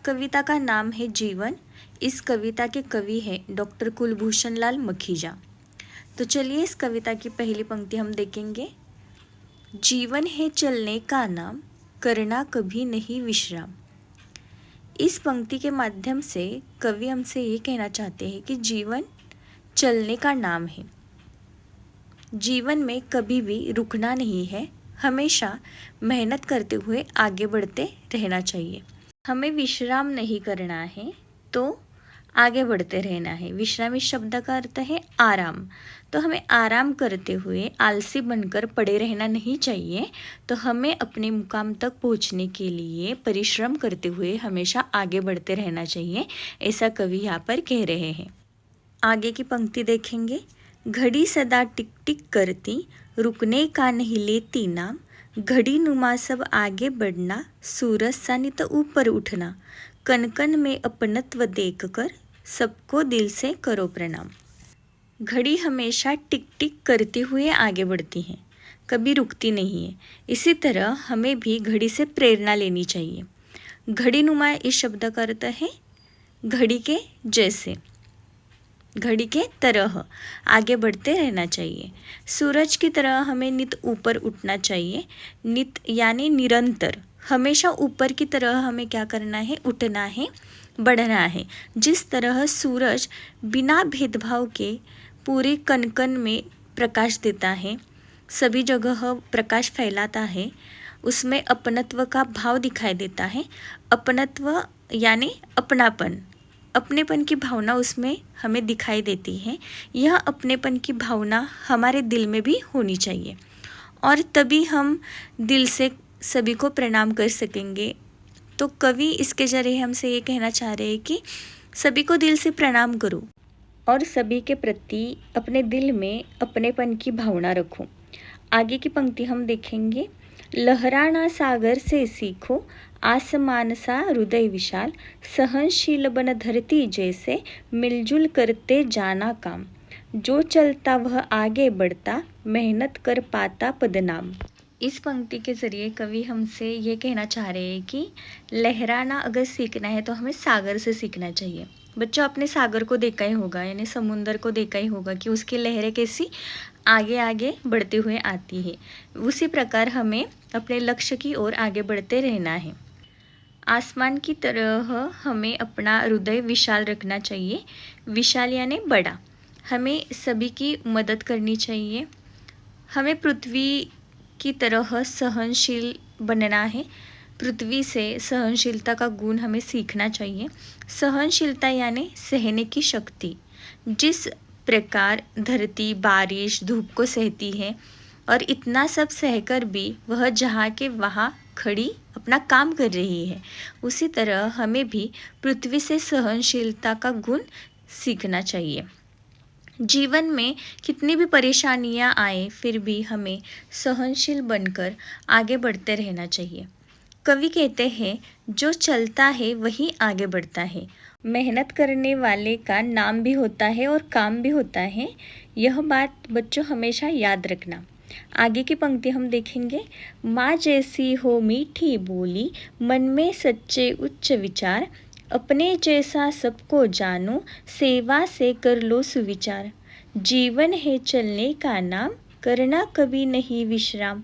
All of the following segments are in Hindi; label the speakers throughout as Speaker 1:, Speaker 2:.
Speaker 1: कविता का नाम है जीवन। इस कविता के कवि हैं डॉक्टर कुलभूषण लाल मखीजा। तो चलिए इस कविता की पहली पंक्ति हम देखेंगे। जीवन है चलने का नाम, करना कभी नहीं विश्राम। इस पंक्ति के माध्यम से कवि हमसे ये कहना चाहते हैं कि जीवन चलने का नाम है। जीवन में कभी भी रुकना नहीं है, हमेशा मेहनत करते हुए आगे बढ़ते रहना चाहिए। हमें विश्राम नहीं करना है, तो आगे बढ़ते रहना है। विश्राम इस शब्द का अर्थ है आराम। तो हमें आराम करते हुए आलसी बनकर पड़े रहना नहीं चाहिए। तो हमें अपने मुकाम तक पहुंचने के लिए परिश्रम करते हुए हमेशा आगे बढ़ते रहना चाहिए, ऐसा कवि यहाँ पर कह रहे हैं। आगे की पंक्ति देखेंगे। घड़ी सदा टिक टिक करती, रुकने का नहीं लेती नाम। घड़ी नुमा सब आगे बढ़ना, सूरज सा नित ऊपर उठना। कन कन में अपनत्व देख कर, सबको दिल से करो प्रणाम। घड़ी हमेशा टिक टिक करते हुए आगे बढ़ती है, कभी रुकती नहीं है। इसी तरह हमें भी घड़ी से प्रेरणा लेनी चाहिए। घड़ी नुमा इस शब्द का अर्थ है घड़ी के जैसे, घड़ी के तरह आगे बढ़ते रहना चाहिए। सूरज की तरह हमें नित ऊपर उठना चाहिए। नित यानी निरंतर, हमेशा ऊपर की तरह हमें क्या करना है, उठना है, बढ़ना है। जिस तरह सूरज बिना भेदभाव के पूरे कण कण में प्रकाश देता है, सभी जगह प्रकाश फैलाता है, उसमें अपनत्व का भाव दिखाई देता है। अपनत्व यानी अपनापन, अपनेपन की भावना उसमें हमें दिखाई देती है। यह अपनेपन की भावना हमारे दिल में भी होनी चाहिए, और तभी हम दिल से सभी को प्रणाम कर सकेंगे। तो कवि इसके जरिए हमसे ये कहना चाह रहे हैं कि सभी को दिल से प्रणाम करो और सभी के प्रति अपने दिल में अपनेपन की भावना रखो। आगे की पंक्ति हम देखेंगे। लहराना सागर से सीखो, आसमान सा हृदय विशाल। सहनशील बन धरती जैसे, मिलजुल करते जाना काम। जो चलता वह आगे बढ़ता, मेहनत कर पाता पदनाम। इस पंक्ति के ज़रिए कवि हमसे ये कहना चाह रहे हैं कि लहराना अगर सीखना है तो हमें सागर से सीखना चाहिए। बच्चों, आपने सागर को देखा ही होगा, यानी समुंदर को देखा ही होगा कि उसकी लहरें कैसी आगे आगे बढ़ते हुए आती है। उसी प्रकार हमें अपने लक्ष्य की ओर आगे बढ़ते रहना है। आसमान की तरह हमें अपना हृदय विशाल रखना चाहिए। विशाल यानी बड़ा। हमें सभी की मदद करनी चाहिए। हमें पृथ्वी की तरह सहनशील बनना है। पृथ्वी से सहनशीलता का गुण हमें सीखना चाहिए। सहनशीलता यानी सहने की शक्ति। जिस प्रकार धरती बारिश धूप को सहती है और इतना सब सहकर भी वह जहाँ के वहाँ खड़ी अपना काम कर रही है, उसी तरह हमें भी पृथ्वी से सहनशीलता का गुण सीखना चाहिए। जीवन में कितनी भी परेशानियां आए, फिर भी हमें सहनशील बनकर आगे बढ़ते रहना चाहिए। कवि कहते हैं, जो चलता है वही आगे बढ़ता है। मेहनत करने वाले का नाम भी होता है और काम भी होता है। यह बात बच्चों हमेशा याद रखना। आगे की पंक्ति हम देखेंगे। माँ जैसी हो मीठी बोली, मन में सच्चे उच्च विचार। अपने जैसा सबको जानो, सेवा से कर लो सुविचार। जीवन है चलने का नाम, करना कभी नहीं विश्राम।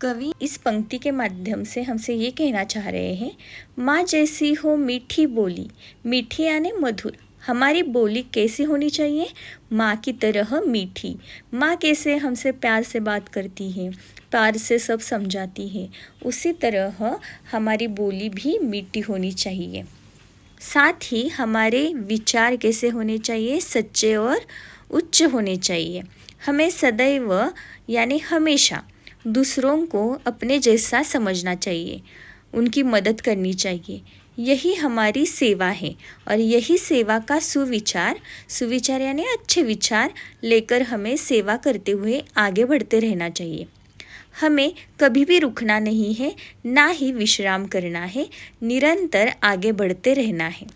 Speaker 1: कवि इस पंक्ति के माध्यम से हमसे ये कहना चाह रहे हैं, माँ जैसी हो मीठी बोली। मीठी यानी मधुर। हमारी बोली कैसी होनी चाहिए? माँ की तरह मीठी। माँ कैसे हमसे प्यार से बात करती है, प्यार से सब समझाती है, उसी तरह हमारी बोली भी मीठी होनी चाहिए। साथ ही हमारे विचार कैसे होने चाहिए? सच्चे और उच्च होने चाहिए। हमें सदैव यानी हमेशा दूसरों को अपने जैसा समझना चाहिए, उनकी मदद करनी चाहिए। यही हमारी सेवा है, और यही सेवा का सुविचार यानी अच्छे विचार लेकर हमें सेवा करते हुए आगे बढ़ते रहना चाहिए। हमें कभी भी रुकना नहीं है, ना ही विश्राम करना है, निरंतर आगे बढ़ते रहना है।